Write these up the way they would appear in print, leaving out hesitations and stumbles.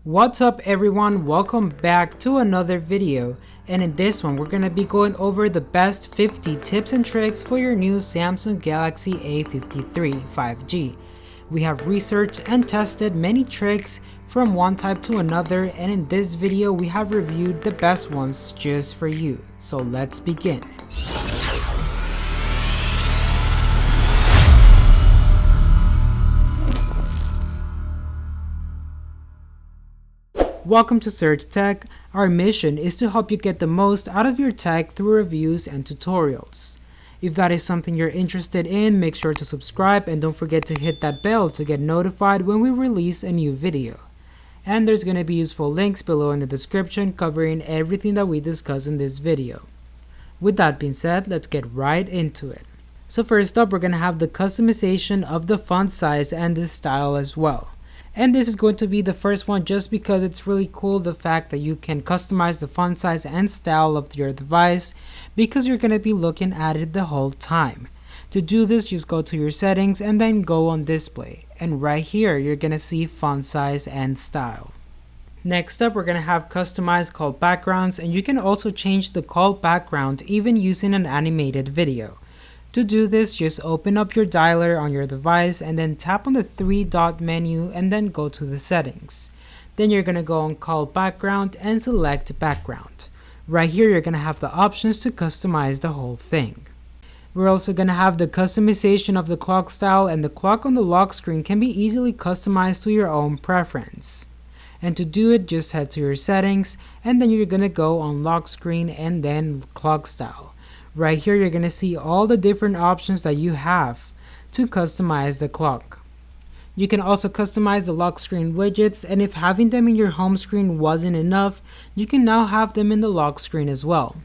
What's up everyone, welcome back to another video, and in this one we're going to be going over the best 50 tips and tricks for your new Samsung Galaxy A53 5G. We have researched and tested many tricks from one type to another, and in this video we have reviewed the best ones just for you. So let's begin. Welcome to Search Tech. Our mission is to help you get the most out of your tech through reviews and tutorials. If that is something you're interested in, make sure to subscribe and don't forget to hit that bell to get notified when we release a new video. And there's going to be useful links below in the description covering everything that we discuss in this video. With that being said, let's get right into it. So first up, we're going to have the customization of the font size and the style as well. And this is going to be the first one just because it's really cool, the fact that you can customize the font size and style of your device because you're going to be looking at it the whole time. To do this, just go to your settings and then go on display, and right here you're going to see font size and style. Next up, we're going to have customized call backgrounds, and you can also change the call background even using an animated video. To do this, just open up your dialer on your device and then tap on the three-dot menu and then go to the settings. Then you're going to go on call background and select background. Right here you're going to have the options to customize the whole thing. We're also going to have the customization of the clock style, and the clock on the lock screen can be easily customized to your own preference. And to do it, just head to your settings and then you're going to go on lock screen and then clock style. Right here you're going to see all the different options that you have to customize the clock. You can also customize the lock screen widgets, and if having them in your home screen wasn't enough, you can now have them in the lock screen as well.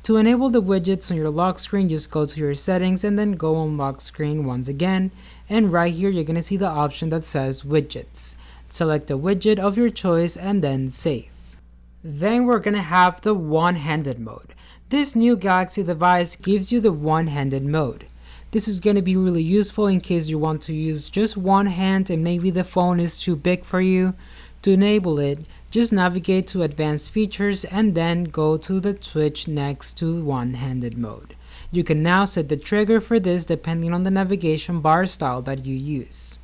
To enable the widgets on your lock screen, just go to your settings and then go on lock screen once again, and right here you're going to see the option that says widgets. Select a widget of your choice and then save. Then we're going to have the one-handed mode. This new Galaxy device gives you the one-handed mode. This is going to be really useful in case you want to use just one hand and maybe the phone is too big for you. To enable it, just navigate to advanced features and then go to the switch next to one-handed mode. You can now set the trigger for this depending on the navigation bar style that you use.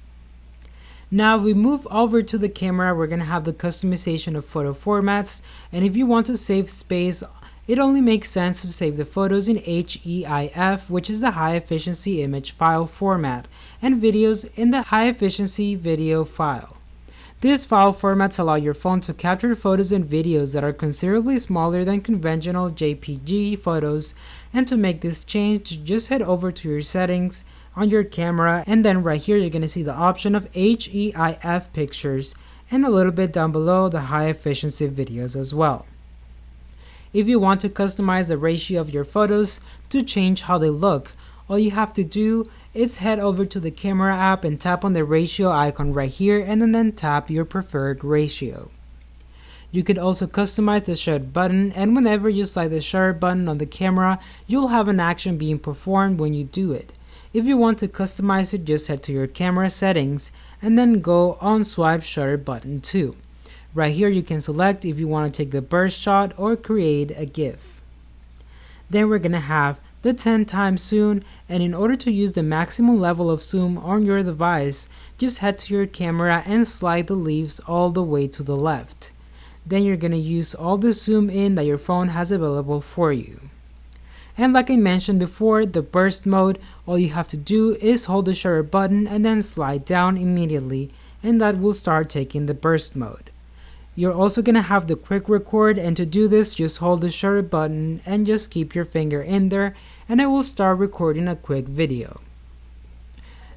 Now we move over to the camera, we're going to have the customization of photo formats, and if you want to save space, it only makes sense to save the photos in HEIF, which is the high efficiency image file format, and videos in the high efficiency video file. These file formats allow your phone to capture photos and videos that are considerably smaller than conventional JPG photos, and to make this change, just head over to your settings on your camera, and then right here you're going to see the option of HEIF pictures, and a little bit down below the high efficiency videos as well. If you want to customize the ratio of your photos to change how they look, all you have to do is head over to the camera app and tap on the ratio icon right here, and then tap your preferred ratio. You can also customize the shutter button, and whenever you slide the shutter button on the camera, you'll have an action being performed when you do it. If you want to customize it, just head to your camera settings and then go on swipe shutter button 2. Right here you can select if you want to take the burst shot or create a GIF. Then we're going to have the 10 times zoom, and in order to use the maximum level of zoom on your device, just head to your camera and slide the leaves all the way to the left. Then you're going to use all the zoom in that your phone has available for you. And like I mentioned before, the burst mode, all you have to do is hold the shutter button and then slide down immediately, and that will start taking the burst mode. You're also going to have the quick record, and to do this, just hold the shutter button and just keep your finger in there and it will start recording a quick video.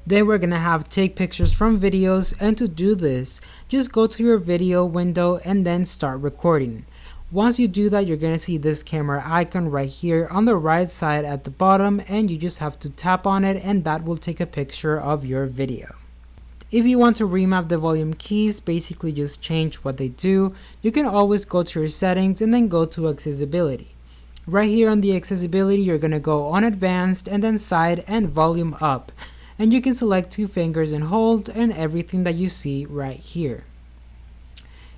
Then we're going to have take pictures from videos, and to do this, just go to your video window and then start recording. Once you do that, you're going to see this camera icon right here on the right side at the bottom, and you just have to tap on it and that will take a picture of your video. If you want to remap the volume keys, basically just change what they do, you can always go to your settings and then go to accessibility. Right here on the accessibility, you're going to go on advanced and then side and volume up, and you can select 2 fingers and hold and everything that you see right here.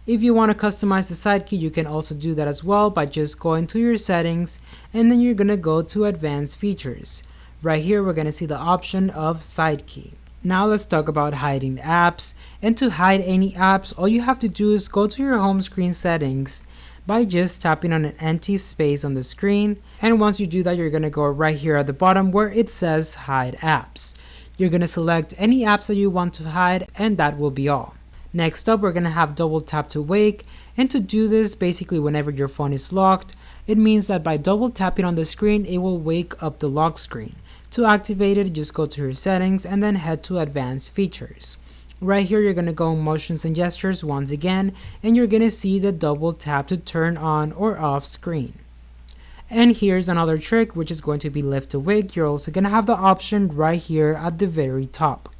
If you want to customize the side key, you can also do that as well by just going to your settings, and then you're going to go to advanced features. Right here, we're going to see the option of side key. Now let's talk about hiding apps. And to hide any apps, all you have to do is go to your home screen settings by just tapping on an empty space on the screen. And once you do that, you're going to go right here at the bottom where it says hide apps. You're going to select any apps that you want to hide, and that will be all. Next up, we're going to have double tap to wake. And to do this, basically whenever your phone is locked, it means that by double tapping on the screen, it will wake up the lock screen. To activate it, just go to your settings and then head to advanced features. Right here, you're going to go motions and gestures once again, and you're going to see the double tap to turn on or off screen. And here's another trick, which is going to be lift to wake. You're also going to have the option right here at the very top.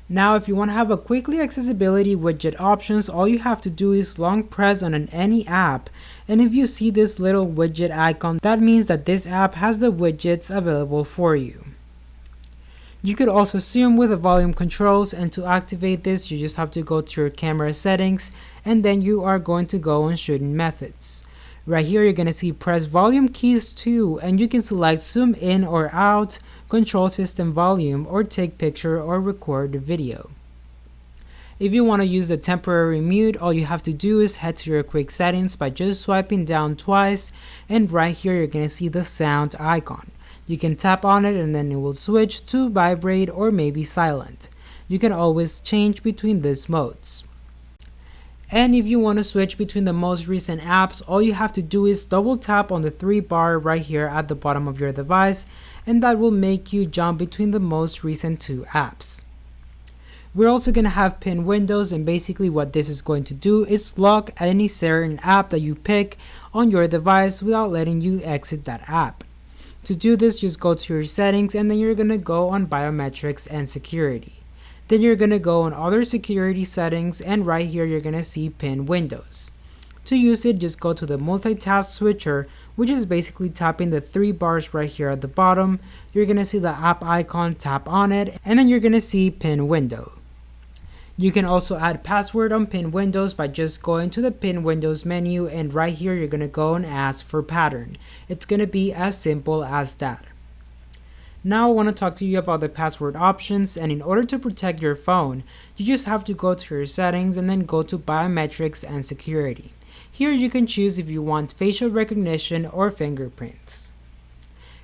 Now, if you want to have a quickly accessibility widget options, all you have to do is long press on any app, and if you see this little widget icon, that means that this app has the widgets available for you. You could also zoom with the volume controls, and to activate this, you just have to go to your camera settings, and then you are going to go on shooting methods. Right here, you're going to see press volume keys 2, and you can select zoom in or out, control system volume, or take picture or record the video. If you want to use the temporary mute, all you have to do is head to your quick settings by just swiping down twice, and right here you're going to see the sound icon. You can tap on it and then it will switch to vibrate or maybe silent. You can always change between these modes. And if you want to switch between the most recent apps, all you have to do is double tap on the 3 bar right here at the bottom of your device, and that will make you jump between the most recent 2 apps. We're also going to have pin windows, and basically what this is going to do is lock any certain app that you pick on your device without letting you exit that app. To do this, just go to your settings, and then you're going to go on biometrics and security. Then you're going to go on other security settings, and right here you're going to see pin windows. To use it, just go to the multitask switcher, which is basically tapping the 3 bars right here at the bottom. You're going to see the app icon, tap on it, and then you're going to see pin window. You can also add password on pin windows by just going to the pin windows menu, and right here you're going to go and ask for pattern. It's going to be as simple as that. Now I want to talk to you about the password options, and in order to protect your phone, you just have to go to your settings and then go to biometrics and security. Here you can choose if you want facial recognition or fingerprints.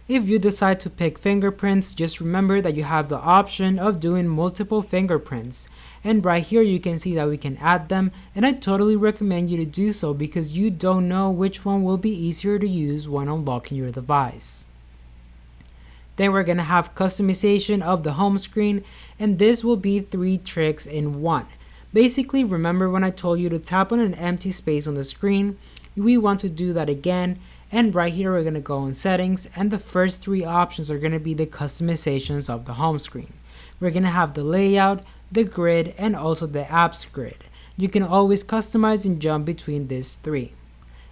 If you decide to pick fingerprints, just remember that you have the option of doing multiple fingerprints, and right here you can see that we can add them, and I totally recommend you to do so because you don't know which one will be easier to use when unlocking your device. Then we're going to have customization of the home screen, and this will be 3 tricks in one. Basically, remember when I told you to tap on an empty space on the screen? We want to do that again, and right here we're going to go on settings, and the first 3 options are going to be the customizations of the home screen. We're going to have the layout, the grid, and also the apps grid. You can always customize and jump between these 3.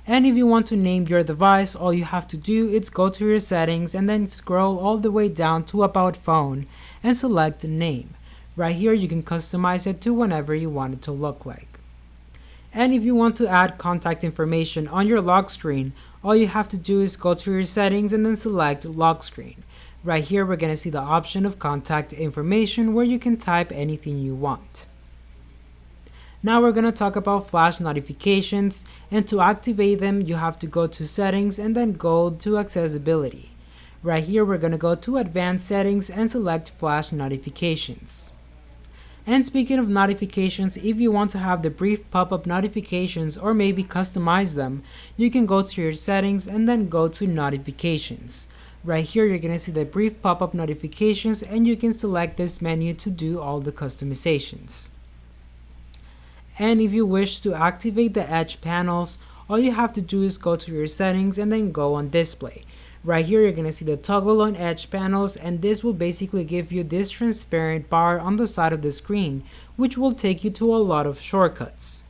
And if you want to name your device, all you have to do is go to your settings and then scroll all the way down to about phone and select name. Right here you can customize it to whatever you want it to look like. And if you want to add contact information on your lock screen, all you have to do is go to your settings and then select lock screen. Right here we're going to see the option of contact information where you can type anything you want. Now we're going to talk about flash notifications, and to activate them you have to go to settings and then go to accessibility. Right here we're going to go to advanced settings and select flash notifications. And speaking of notifications, if you want to have the brief pop-up notifications or maybe customize them, you can go to your settings and then go to notifications. Right here you're going to see the brief pop-up notifications, and you can select this menu to do all the customizations. And if you wish to activate the edge panels, all you have to do is go to your settings and then go on display. Right here you're going to see the toggle on edge panels, and this will basically give you this transparent bar on the side of the screen, which will take you to a lot of shortcuts.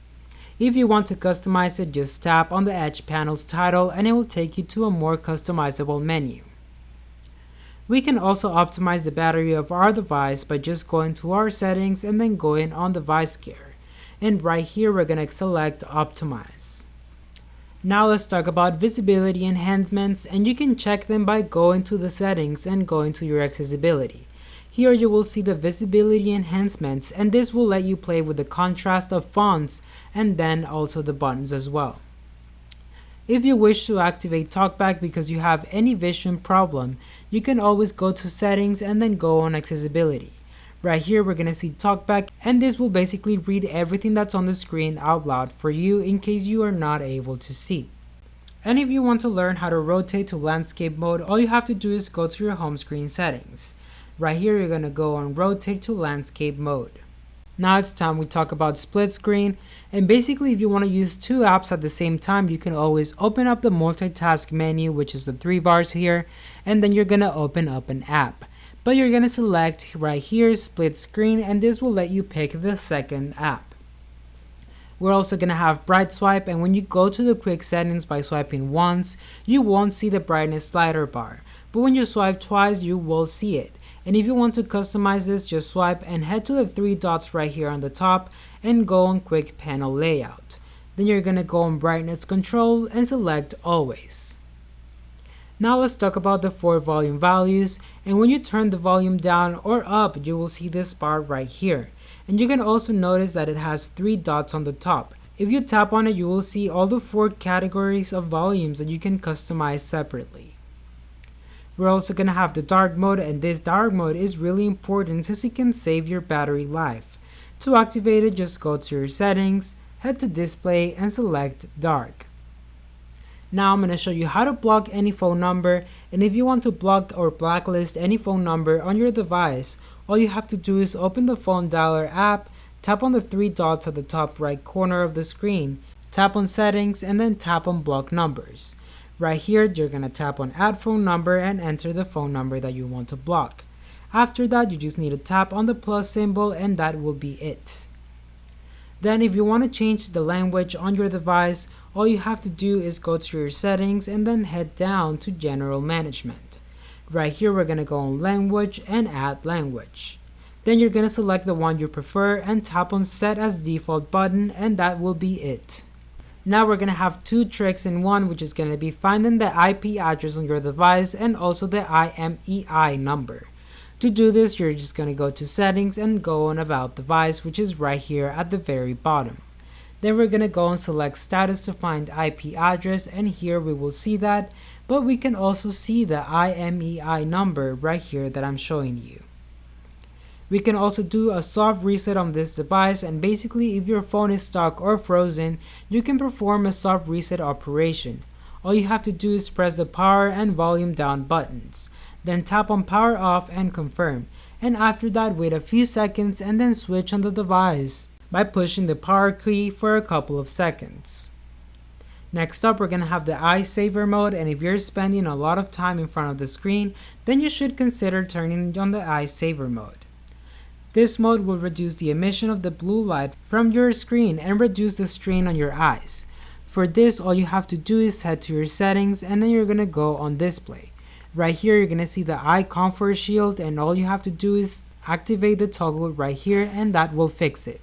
If you want to customize it, just tap on the edge panels title and it will take you to a more customizable menu. We can also optimize the battery of our device by just going to our settings and then going on device care. and right here we're going to select optimize. Now let's talk about visibility enhancements, and you can check them by going to the settings and going to your accessibility. Here you will see the visibility enhancements, and this will let you play with the contrast of fonts and then also the buttons as well. If you wish to activate TALKBACK because you have any vision problem, you can always go to settings and then go on accessibility. Right here we're going to see TALKBACK, and this will basically read everything that's on the screen out loud for you in case you are not able to see. And if you want to learn how to rotate to landscape mode, all you have to do is go to your home screen settings. Right here you're going to go on rotate to landscape mode. Now it's time we talk about split screen, and basically if you want to use two apps at the same time, you can always open up the multitask menu, which is the 3 bars here, and then you're going to open up an app. But you're going to select right here split screen, and this will let you pick the second app. We're also going to have bright swipe, and when you go to the quick settings by swiping once, you won't see the brightness slider bar, but when you swipe twice you will see it. And if you want to customize this, just swipe and head to the 3 dots right here on the top and go on quick panel layout. Then you're going to go on brightness control and select always. Now let's talk about the 4 volume values, and when you turn the volume down or up, you will see this bar right here. And you can also notice that it has 3 dots on the top. If you tap on it, you will see all the 4 categories of volumes that you can customize separately. We're also going to have the dark mode, and this dark mode is really important since it can save your battery life. To activate it, just go to your settings, head to display and select dark. Now I'm going to show you how to block any phone number, and if you want to block or blacklist any phone number on your device, all you have to do is open the phone dialer app, tap on the 3 dots at the top right corner of the screen, tap on settings, and then tap on block numbers. Right here you're going to tap on add phone number and enter the phone number that you want to block. After that you just need to tap on the plus symbol, and that will be it. Then if you want to change the language on your device, all you have to do is go to your settings and then head down to general management. Right here we're going to go on language and add language. Then you're going to select the one you prefer and tap on set as default button, and that will be it. Now we're going to have 2 tricks in one, which is going to be finding the IP address on your device and also the IMEI number. To do this, you're just going to go to settings and go on about device, which is right here at the very bottom. Then we're going to go and select status to find IP address, and here we will see that, but we can also see the IMEI number right here that I'm showing you. We can also do a soft reset on this device, and basically if your phone is stuck or frozen, you can perform a soft reset operation. All you have to do is press the power and volume down buttons, then tap on power off and confirm, and after that wait a few seconds and then switch on the device by pushing the power key for a couple of seconds. Next up, we're going to have the eye saver mode, and if you're spending a lot of time in front of the screen, then you should consider turning on the eye saver mode. This mode will reduce the emission of the blue light from your screen and reduce the strain on your eyes. For this, all you have to do is head to your settings, and then you're going to go on display. Right here you're going to see the eye comfort shield, and all you have to do is activate the toggle right here, and that will fix it.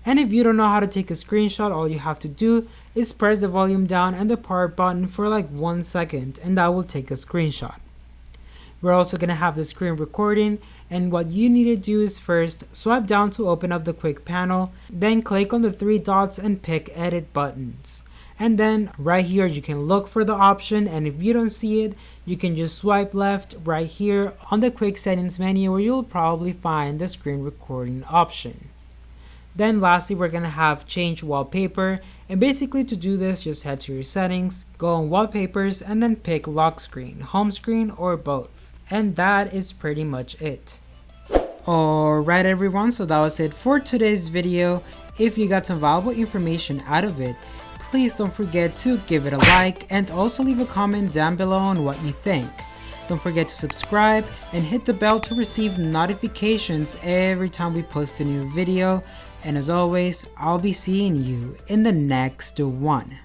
And if you don't know how to take a screenshot, all you have to do is press the volume down and the power button for like 1 second, and that will take a screenshot. We're also going to have the screen recording, and what you need to do is first swipe down to open up the quick panel, then click on the 3 dots and pick edit buttons. And then right here you can look for the option, and if you don't see it, you can just swipe left right here on the quick settings menu, where you'll probably find the screen recording option. Then lastly, we're going to have change wallpaper, and basically to do this, just head to your settings, go on wallpapers, and then pick lock screen, home screen, or both. And that is pretty much it. Alright everyone, so that was it for today's video. If you got some valuable information out of it, please don't forget to give it a like and also leave a comment down below on what you think. Don't forget to subscribe and hit the bell to receive notifications every time we post a new video. And as always, I'll be seeing you in the next one.